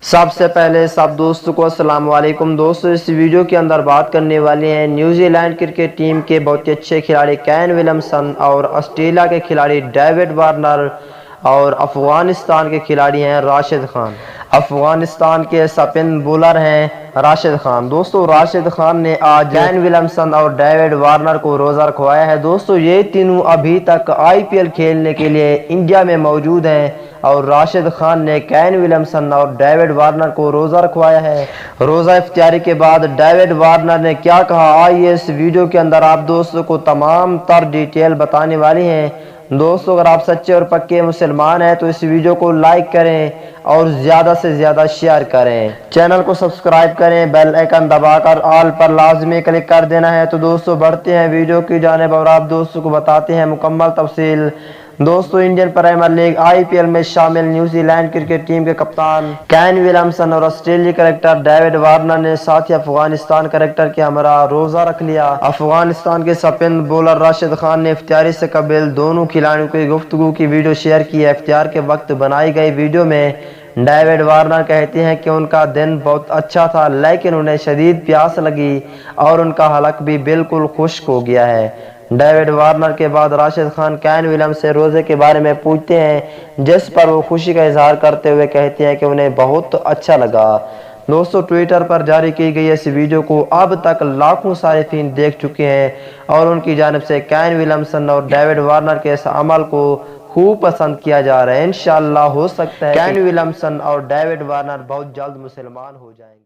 سب سے پہلے سب دوستوں کو السلام علیکم دوستو، اس ویڈیو کے اندر بات کرنے والے ہیں نیوزی لینڈ کرکٹ ٹیم کے بہت اچھے کھلاڑی کین ولیمسن اور آسٹریلیا کے کھلاڑی ڈیوڈ وارنر اور افغانستان کے کھلاڑی ہیں راشد خان۔ افغانستان کے اسپن بولر ہیں راشد خان۔ دوستو راشد خان نے آج کین ولیمسن اور ڈیوڈ وارنر کو روزہ رکھوایا ہے۔ دوستو یہ تینوں ابھی تک آئی پی ایل کھیلنے کے لیے انڈیا میں موجود ہیں اور راشد خان نے کین ولیمسن اور ڈیوڈ وارنر کو روزہ رکھوایا ہے۔ روزہ افطاری کے بعد ڈیوڈ وارنر نے کیا کہا، آئیے اس ویڈیو کے اندر آپ دوستوں کو تمام تر ڈیٹیل بتانے والی ہیں۔ دوستو اگر آپ سچے اور پکے مسلمان ہیں تو اس ویڈیو کو لائک کریں اور زیادہ سے زیادہ شیئر کریں، چینل کو سبسکرائب کریں، بیل آئیکن دبا کر آل پر لازمی کلک کر دینا ہے۔ تو دوستو بڑھتے ہیں ویڈیو کی جانب اور آپ دوستوں کو بتاتے ہیں مکمل تفصیل۔ دوستو انڈین پریمیئر لیگ آئی پی ایل میں شامل نیوزی لینڈ کرکٹ ٹیم کے کپتان کین ولیمسن اور آسٹریلوی کرکٹر ڈیوڈ وارنر نے ساتھ ہی افغانستان کرکٹر کے ہمراہ روزہ رکھ لیا۔ افغانستان کے اسپن بولر راشد خان نے افطاری سے قبل دونوں کھلاڑیوں کی گفتگو کی ویڈیو شیئر کی ہے۔ افطار کے وقت بنائی گئی ویڈیو میں ڈیوڈ وارنر کہتے ہیں کہ ان کا دن بہت اچھا تھا لیکن انہیں شدید پیاس لگی اور ان کا حلق بھی بالکل خشک ہو گیا ہے۔ ڈیوڈ وارنر کے بعد راشد خان کین ولیمسن سے روزے کے بارے میں پوچھتے ہیں، جس پر وہ خوشی کا اظہار کرتے ہوئے کہتے ہیں کہ انہیں بہت اچھا لگا۔ دوستو ٹویٹر پر جاری کی گئی اس ویڈیو کو اب تک لاکھوں صارفین دیکھ چکے ہیں اور ان کی جانب سے کین ولیمسن اور ڈیوڈ وارنر کے اس عمل کو خوب پسند کیا جا رہا ہے۔ انشاءاللہ ہو سکتا ہے کین ولیمسن اور ڈیوڈ وارنر بہت جلد مسلمان ہو جائیں گے۔